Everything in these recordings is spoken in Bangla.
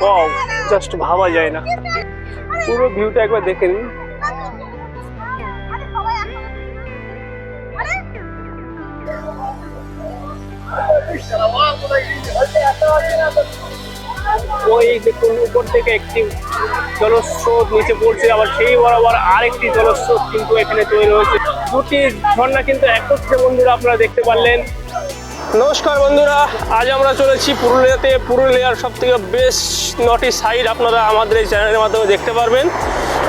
ওয়াও, জাস্ট ভাবা যায় না। পুরো ভিউটা একবার দেখে নিন। ওই দেখুন উপর থেকে একটি জলস্রোত নিচে পড়ছে, আবার সেই বরাবর আরেকটি জলস্রোত কিন্তু এখানে তৈরি হয়েছে। দুটি ঝর্ণা কিন্তু একত্রে বন্ধুরা আপনারা দেখতে পারলেন। নমস্কার বন্ধুরা, আজ আমরা চলেছি পুরুলিয়াতে। পুরুলিয়ার সব থেকে বেস্ট 9টি সাইড আপনারা আমাদের এই চ্যানেলের মাধ্যমে দেখতে পারবেন।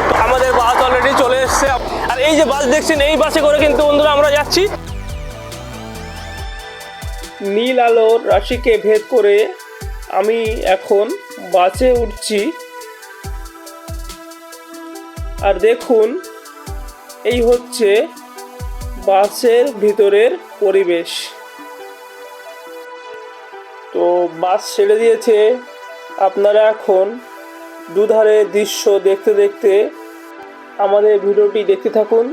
তো আমাদের বাস অলরেডি চলে এসছে, আর এই যে বাস দেখছেন, এই বাসে করে কিন্তু বন্ধুরা আমরা যাচ্ছি। নীল আলোর রাশিকে ভেদ করে আমি এখন বাসে উঠছি, আর দেখুন এই হচ্ছে বাসের ভিতরের পরিবেশ। তো বাস ছেড়ে দিয়েছে, আপনারা এখন দুধারে দৃশ্য দেখতে দেখতে আমাদের ভিডিওটি দেখতে থাকুন।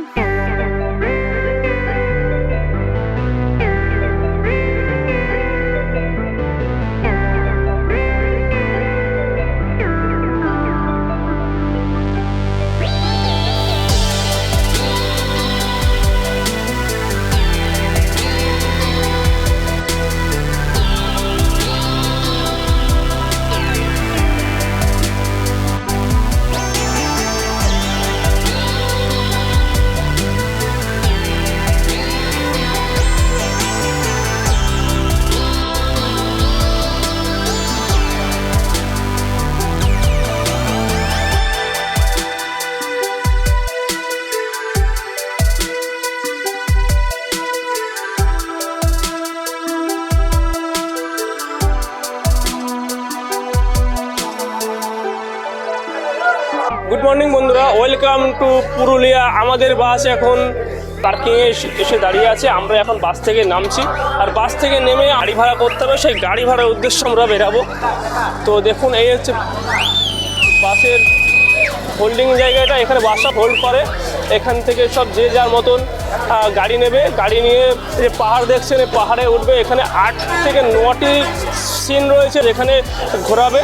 গুড মর্নিং বন্ধুরা, ওয়েলকাম টু পুরুলিয়া। আমাদের বাস এখন পার্কিংয়ে এসে দাঁড়িয়ে আছে। আমরা এখন বাস থেকে নামছি, আর বাস থেকে নেমে গাড়ি ভাড়া করতে হবে। সেই গাড়ি ভাড়ার উদ্দেশ্যে আমরা বেরাবো। তো দেখুন, এই হচ্ছে বাসের হোল্ডিং জায়গাটা। এখানে বাসটা হোল্ড করে, এখান থেকে সব যে যার মতন গাড়ি নেবে। গাড়ি নিয়ে যে পাহাড় দেখছেন, এই পাহাড়ে উঠবে। এখানে 8 থেকে 9টি সিন রয়েছে যেখানে ঘোরাবে।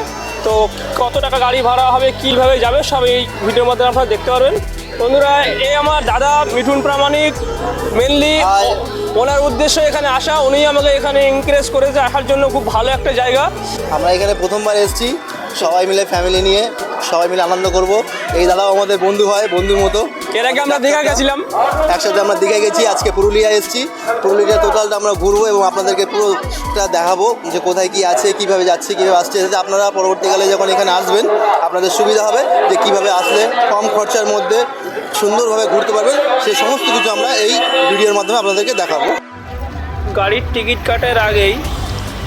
তো কত টাকা গাড়ি ভাড়া হবে, কীভাবে যাবে, সব এই ভিডিওর মধ্যে আপনারা দেখতে পারবেন। বন্ধুরা, এই আমার দাদা মিঠুন প্রামাণিক। মেনলি ওনার উদ্দেশ্য এখানে আসা, উনি আমাকে এখানে এনকারেজ করেছে আসার জন্য। খুব ভালো একটা জায়গা। আমরা এখানে প্রথমবার এসেছি, সবাই মিলে ফ্যামিলি নিয়ে সবাই মিলে আনন্দ করব। এই দাদাও আমাদের বন্ধু হয়, বন্ধুর মতো। এর আগে আমরা দীঘা গেছিলাম, একসাথে আমরা দীঘায় গেছি। আজকে পুরুলিয়া এসেছি। পুরুলিয়া টোটালটা আমরা ঘুরবো এবং আপনাদেরকে পুরোটা দেখাবো যে কোথায় কি আছে, কীভাবে যাচ্ছে, কীভাবে আসছে। যাতে আপনারা পরবর্তীকালে যখন এখানে আসবেন আপনাদের সুবিধা হবে, যে কীভাবে আসলে কম খরচার মধ্যে সুন্দরভাবে ঘুরতে পারবেন। সেই সমস্ত কিছু আমরা এই ভিডিওর মাধ্যমে আপনাদেরকে দেখাবো। গাড়ির টিকিট কাটার আগেই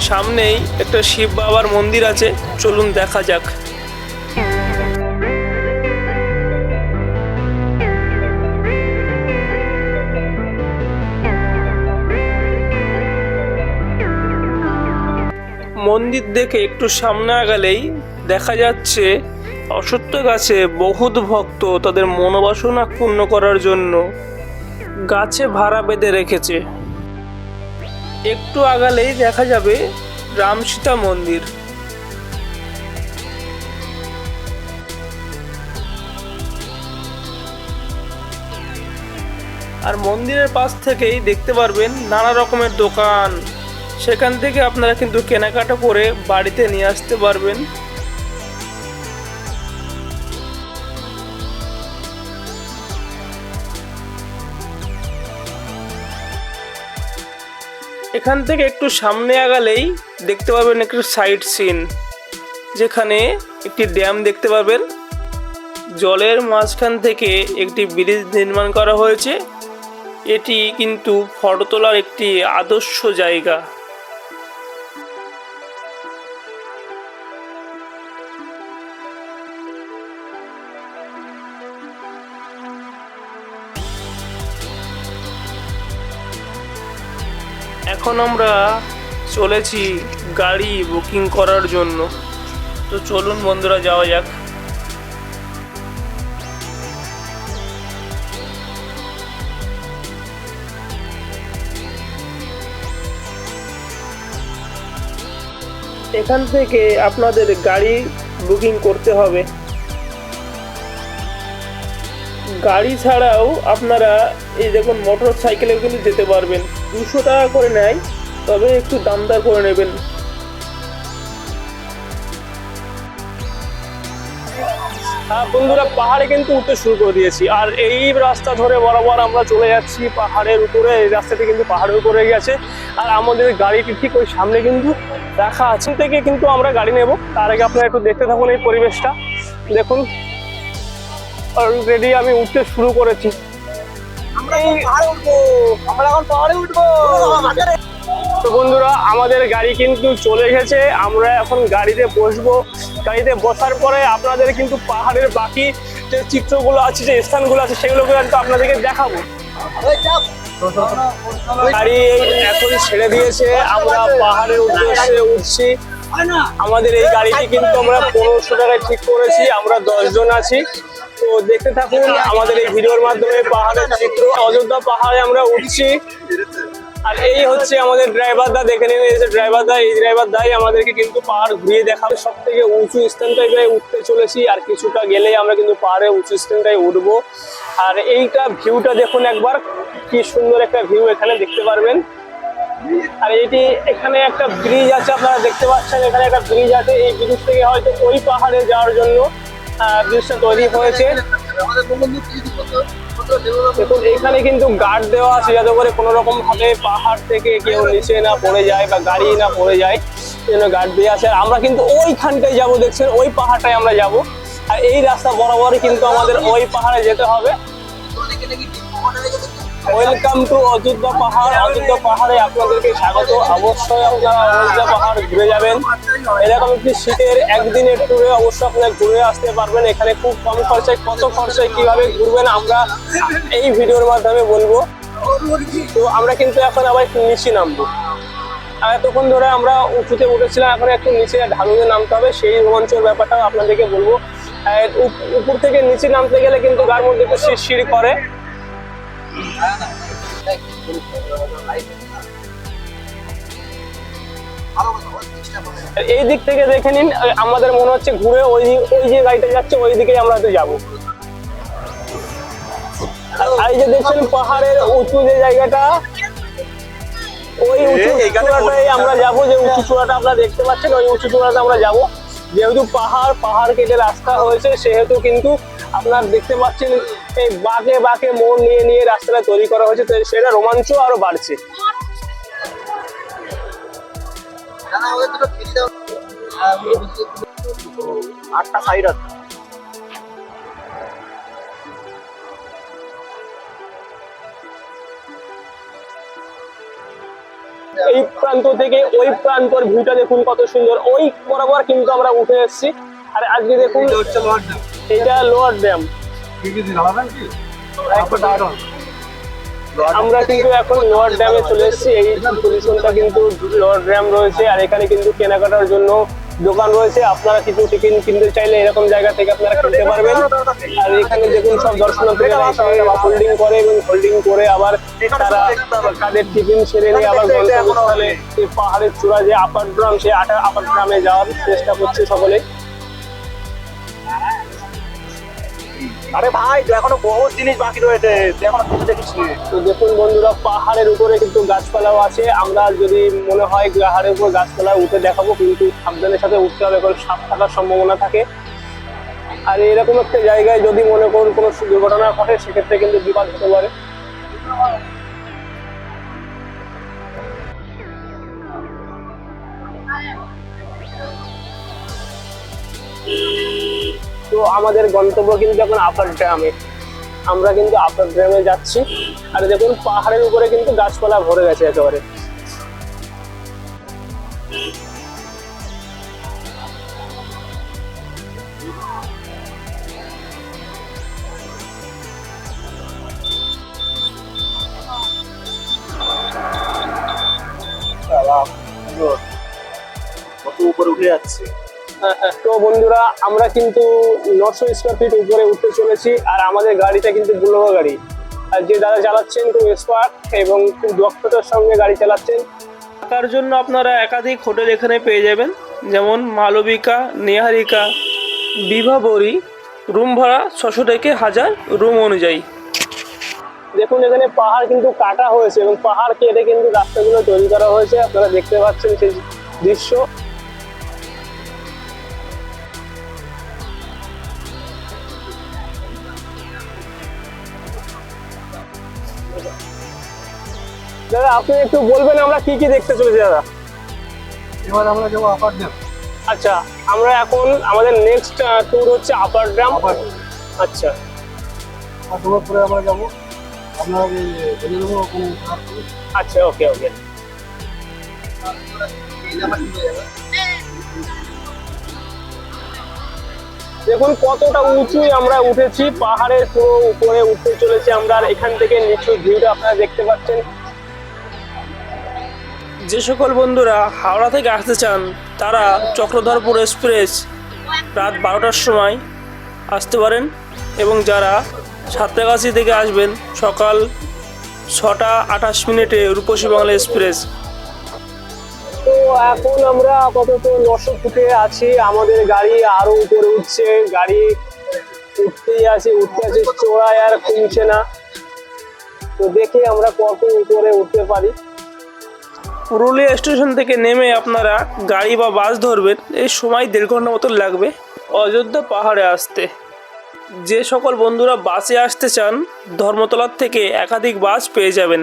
সামনেই একটা শিব বাবার মন্দির আছে, চলুন দেখা যাক। মন্দির দেখে একটু সামনে আগালেই দেখা যাচ্ছে অশ্বত্থ গাছে বহুত ভক্ত তাদের মনোবাসনা পূর্ণ করার জন্য গাছে ভাড়া বেঁধে রেখেছে। একটু আগালেই দেখা যাবে রাম সীতা মন্দির। আর মন্দিরের পাশ থেকেই দেখতে পারবেন নানা রকমের দোকান। সেখান থেকে আপনারা কিন্তু কেনাকাটা করে বাড়িতে নিয়ে আসতে পারবেন। এখান থেকে একটু সামনে আগালেই দেখতে পারবেন একটু সাইড সিন, যেখানে একটি ড্যাম দেখতে পাবেন। জলের মাঝখান থেকে একটি ব্রিজ নির্মাণ করা হয়েছে। এটি কিন্তু ফটো তোলার একটি আদর্শ জায়গা। এখন আমরা চলেছি গাড়ি বুকিং করার জন্য। তো চলুন বন্ধুরা, যাওয়া যাক। এখান থেকে আপনাদের গাড়ি বুকিং করতে হবে। গাড়ি ছাড়াও আপনারা এই দেখুন মোটর সাইকেলে কিন্তু যেতে পারবেন। 200 টাকা করে নেয়, তবে একটু দামদার করে নেবেন। বন্ধুরা, পাহাড়ে কিন্তু উঠতে শুরু করে দিয়েছি, আর এই রাস্তা ধরে বরাবর আমরা চলে যাচ্ছি পাহাড়ের উপরে। এই রাস্তাটি কিন্তু পাহাড়ের উপরে গেছে, আর আমাদের গাড়িটি ঠিক ওই সামনে কিন্তু রাখা আছে। থেকে কিন্তু আমরা গাড়ি নেব, তার আগে আপনারা একটু দেখতে থাকুন এই পরিবেশটা। দেখুন অলরেডি আমি উঠতে শুরু করেছি। তো বন্ধুরা, আমাদের গাড়ি কিন্তু চলে এসেছে, আমরা এখন গাড়িতে বসবো। গাড়িতে বসার পরে আপনাদের কিন্তু পাহাড়ের বাকি যে চিত্রগুলো আছে, যে স্থানগুলো আছে, সেগুলো কিন্তু আপনাদেরকে দেখাবো। গাড়ি এখন ছেড়ে দিয়েছে, আমরা পাহাড়ের উদ্দেশ্যে উঠছি। আমাদের এই গাড়িটি কিন্তু আমরা 1500 টাকায় ঠিক করেছি, আমরা 10 জন আছি। তো দেখতে থাকুন আমাদের এই ভিডিওর মাধ্যমে পাহাড়ের চিত্র। অযোধ্যা পাহাড়ে আমরা উঠছি, আর এই হচ্ছে আমাদের ড্রাইভার দা। দেখে নিন, এই যে ড্রাইভার দা, এই ড্রাইভার দাই আমাদেরকে কিন্তু পাহাড় ঘুরিয়ে দেখাবে। সব থেকে উঁচু স্থানটায় প্রায় উঠতে চলেছি, আর কিছুটা গেলেই আমরা কিন্তু পাহাড়ের উঁচু স্থানটায় উঠবো। আর এইটা ভিউটা দেখুন একবার, কি সুন্দর একটা ভিউ এখানে দেখতে পারবেন। আর এটি এখানে একটা ব্রিজ আছে, আপনারা দেখতে পাচ্ছেন এখানে একটা ব্রিজ আছে। এই ব্রিজ থেকে হয়তো ওই পাহাড়ে যাওয়ার জন্য ব্রিজটা তৈরি হয়েছে। দেখুন এখানে কিন্তু গার্ড দেওয়া আছে, যাতে করে কোনো রকম ভাবে পাহাড় থেকে কেউ নিচে না পড়ে যায় বা গাড়ি না পড়ে যায়, সেই জন্য গার্ড দেওয়া আছে। আর আমরা কিন্তু ওইখানটায় যাবো, দেখছেন ওই পাহাড়টায় আমরা যাব। আর এই রাস্তা বরাবরই কিন্তু আমাদের ওই পাহাড়ে যেতে হবে। ওয়েলকাম টু অযোধ্যা পাহাড়। অযোধ্যা পাহাড়ে আপনাদেরকে স্বাগত। অবশ্যই আপনারা অযোধ্যা পাহাড় ঘুরে যাবেন। এরকম একটি শীতের একদিনের ট্যুরে অবশ্যই আপনারা ঘুরে আসতে পারবেন। এখানে খুব কম খরচায়, কত খরচায় কিভাবে ঘুরবেন আমরা এই ভিডিওর মাধ্যমে বলবো। তো আমরা কিন্তু এখন আবার একটু নিচে নামবো। আর এতক্ষণ ধরে আমরা উঁচুতে উঠেছিলাম, এখন একটু নিচে ঢালুতে নামতে হবে, সেই রোমাঞ্চের ব্যাপারটাও আপনাদেরকে বলবো। উপর থেকে নিচে নামতে গেলে কিন্তু গার মধ্যে একটু শিরশির করে। এই দিক থেকে দেখে নিন, আমাদের মনে হচ্ছে ঘুরে ওই যে গাড়িটা যাচ্ছে ওই দিকে আমরা তো যাবো। আর এই যে দেখছেন পাহাড়ের উঁচু যে জায়গাটা, ওই উঁচু চূড়াটাই আমরা যাবো। যে উঁচু চূড়াটা আপনারা দেখতে পাচ্ছেন, ওই উঁচু চূড়াটা আমরা যাবো। যেহেতু পাহাড় কেটে রাস্তা হয়েছে, সেহেতু কিন্তু আপনারা দেখতে পাচ্ছেন এই বাঁকে বাঁকে মোড় নিয়ে নিয়ে রাস্তাটা তৈরি করা হয়েছে, তো সেটা রোমাঞ্চ আরো বাড়ছে। আটটা সাইড আছে। এই প্রান্ত থেকে ওই প্রান্তর ভিউটা দেখুন কত সুন্দর। ওই বরাবর কিন্তু আমরা উঠে এসেছি। আর আজকে দেখুন এটা লোয়ার ড্যাম। আমরা কিন্তু এখন লোয়ার ড্যামে চলে এসেছি। এই পজিশনটা কিন্তু লোয়ার ড্যাম রয়েছে, আর এখানে কিন্তু কেনাকাটার জন্য দোকান রয়েছে। আপনারা কিছু টিফিন কিনতে চাইলে এরকম জায়গা থেকে আপনারা কিনতে পারবেন। আর এখানে দেখুন সব দর্শনার্থীরা হোল্ডিং করে, এবং হোল্ডিং করে আবার তারা তাদের টিফিন সেরে নিয়ে আবার গন্তব্যস্থলে পাহাড়ের চূড়া যে আপার গ্রাম, সেই আপার গ্রামে যাওয়ার চেষ্টা করছে সকলে। আরে ভাই, এখনো বহুত জিনিস বাকি রয়েছে, এখনো কিছু দেখিস। তো দেখুন বন্ধুরা, পাহাড়ের উপরে কিন্তু গাছপালাও আছে। আমরা যদি মনে হয় পাহাড়ের উপর গাছপালা উঠে দেখাবো, কিন্তু সাবধানের সাথে উঠতে হবে, কারণ সাপ থাকার সম্ভাবনা থাকে। আর এরকম একটা জায়গায় যদি মনে করুন কোনো দুর্ঘটনা ঘটে, সেক্ষেত্রে কিন্তু বিপদ হতে পারে। তো আমাদের গন্তব্য কিন্তু এখন আপার ড্যামে। আমরা কিন্তু আপার ড্যামে যাচ্ছি। আর দেখুন পাহাড়ের উপরে কিন্তু গাছপালা ভরে গেছে একেবারে। কত উপরে উঠে যাচ্ছে। তো বন্ধুরা, আমরা কিন্তু 900 স্কোয়ার ফিট উপরে উঠতে চলেছি। আর আমাদের গাড়িটা কিন্তু বুলোরো গাড়ি, আর যে দাদা চালাচ্ছেন খুব এক্সপার্ট এবং খুব দক্ষতার সঙ্গে গাড়ি চালাচ্ছেন। থাকার জন্য আপনারা একাধিক হোটেল এখানে পেয়ে যাবেন। যেমন মালবিকা, নেহারিকা, বিভাবরী। রুম ভাড়া 600 থেকে 1000 রুম অনুযায়ী। দেখুন এখানে পাহাড় কিন্তু কাটা হয়েছে এবং পাহাড় কেটে কিন্তু রাস্তাগুলো তৈরি করা হয়েছে, আপনারা দেখতে পাচ্ছেন সেই দৃশ্য। দাদা আপনি একটু বলবেন আমরা কি কি দেখতে চলেছি দাদা? এবার আমরা যাবো আপার ড্যাম। আচ্ছা, আমরা এখন আমাদের নেক্সট ট্যুর হচ্ছে আপার ড্যাম। আচ্ছা, আর তোমার পরে আমরা যাবো আপনার বলে দেবো ওখানে। আচ্ছা, ওকে ওকে। দেখুন কতটা উঁচু আমরা উঠেছি, পাহাড়ের পুরো উপরে উঠতে চলেছি আমরা। আর এখান থেকে নিচু ভিউটা আপনারা দেখতে পাচ্ছেন। যে সকল বন্ধুরা হাওড়া থেকে আসতে চান তারা চক্রধরপুর এক্সপ্রেস রাত 12টার সময় আসতে পারেন, এবং যারা সাঁতরাগাছি থেকে আসবেন সকাল 6:28 রূপসী বাংলা এক্সপ্রেস। তো এখন আমরা আপাতত 900 ফুটে আছি, আমাদের গাড়ি আরো উপরে উঠছে, গাড়ি উঠতেই আছে চড়ায় আর কমছে না। তো দেখি আমরা কত উপরে উঠতে পারি। পুরুলিয়া স্টেশন থেকে নেমে আপনারা গাড়ি বা বাস ধরবেন, এই সময় 1.5 ঘন্টা মতো লাগবে অযোধ্যা পাহাড়ে আসতে। যে সকল বন্ধুরা বাসে আসতে চান ধর্মতলার থেকে একাধিক বাস পেয়ে যাবেন।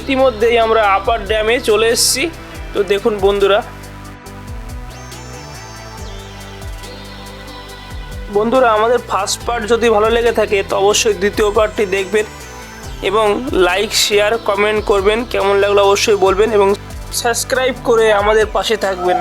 ইতিমধ্যেই আমরা আপার ড্যামে চলে এসেছি। তো দেখুন বন্ধুরা আমাদের ফার্স্ট পার্ট যদি ভালো লেগে থাকে তো অবশ্যই দ্বিতীয় পার্টটি দেখবেন এবং লাইক শেয়ার কমেন্ট করবেন, কেমন লাগলো অবশ্যই বলবেন এবং সাবস্ক্রাইব করে আমাদের পাশে থাকবেন।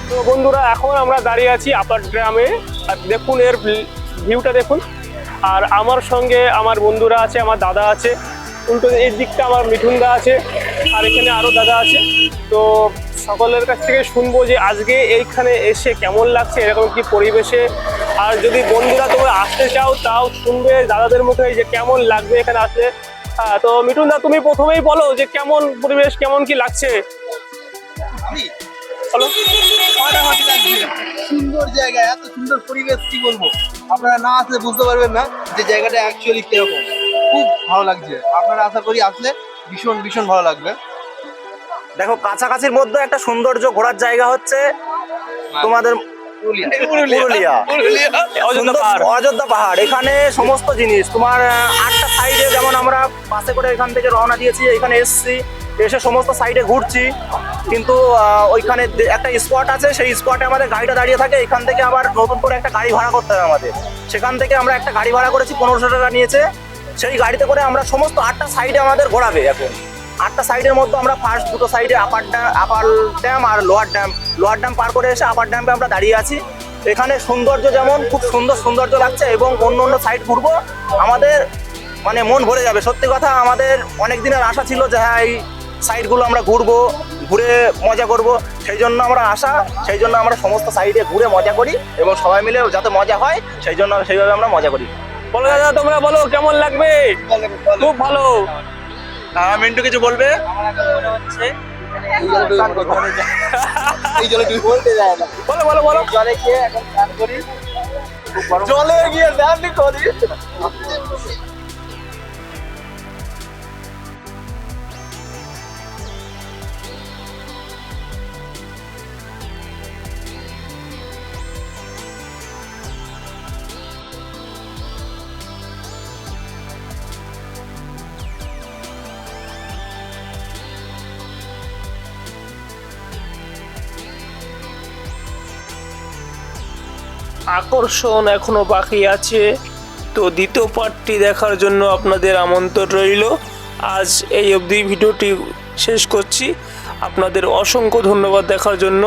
তো বন্ধুরা এখন আমরা দাঁড়িয়ে আছি আপার ড্যামে, আর দেখুন এর ভিউটা দেখুন। আর আমার সঙ্গে আমার বন্ধুরা আছে, আমার দাদা আছে, উল্টো এই দিকটা আমার মিঠুনদা আছে, আর এখানে আরও দাদা আছে। তো সকলের কাছ থেকে শুনবো যে আজকে এইখানে এসে কেমন লাগছে, এরকম কি পরিবেশে। আর যদি বন্ধুরা তোমরা আসতে চাও তাও শুনবে দাদাদের মুখে যে কেমন লাগবে এখানে আসলে। তো মিঠুনদা তুমি প্রথমেই বলো যে কেমন পরিবেশ, কেমন কি লাগছে বলো। ফাটাফাটি লাগছে, সুন্দর জায়গা, এত সুন্দর পরিবেশ, কি বলবো, আপনারা না আসলে বুঝতে পারবেন না যে জায়গাটা অ্যাকচুয়ালি কিরকম। খুব ভালো লাগছে, আপনারা আশা করি আসলে ভীষণ ভীষণ ভালো লাগবে। দেখো কাছাকাছির মধ্যে একটা সৌন্দর্য ঘোরার জায়গা হচ্ছে তোমাদের পুরুলিয়া অযোধ্যা পাহাড়। এখানে সমস্ত জিনিস তোমার 8টা সাইডে, যেমন আমরা বাসে করে এখান থেকে রওনা দিয়েছি, এখানে এসছি, এসে সমস্ত সাইডে ঘুরছি, কিন্তু ওইখানে একটা স্পট আছে, সেই স্পটে আমাদের গাড়িটা দাঁড়িয়ে থাকে। এখান থেকে আবার নতুন করে একটা গাড়ি ভাড়া করতে হবে আমাদের। সেখান থেকে আমরা একটা গাড়ি ভাড়া করেছি, 1500 টাকা নিয়েছে। সেই গাড়িতে করে আমরা সমস্ত 8টা সাইডে আমাদের ঘোরাবে। এখন 8টা সাইডের মধ্যে আমরা ফার্স্ট দুটো সাইডে আপার ড্যাম আর লোয়ার ড্যাম পার করে এসে আপার ড্যামে আমরা দাঁড়িয়ে আছি। এখানে সৌন্দর্য যেমন খুব সৌন্দর্য লাগছে, এবং অন্য অন্য সাইড ঘুরবো, আমাদের মানে মন ভরে যাবে। সত্যি কথা, আমাদের অনেক দিনের আশা ছিল যে হ্যাঁ এই সাইডগুলো আমরা ঘুরবো, ঘুরে মজা করব। সেই জন্য আমরা আসা, সেই জন্য আমরা সমস্ত সাইডে ঘুরে মজা করি এবং সবাই মিলে যাতে মজা হয় সেইভাবে আমরা মজা করি। বলো দাদা, তোমরা বলো কেমন লাগবে? খুব ভালো। মিন্টু কিছু বলবে? এই জলে তুমি বলতে যায় না, বলো। জলে গিয়ে এখন স্নান করি, জলে গিয়ে স্নান করি। আকর্ষণ এখনো বাকি আছে, তো দ্বিতীয় পার্টটি দেখার জন্য আপনাদের আমন্ত্রণ রইল। আজ এই অবধি ভিডিওটি শেষ করছি। আপনাদের অসংখ্য ধন্যবাদ দেখার জন্য।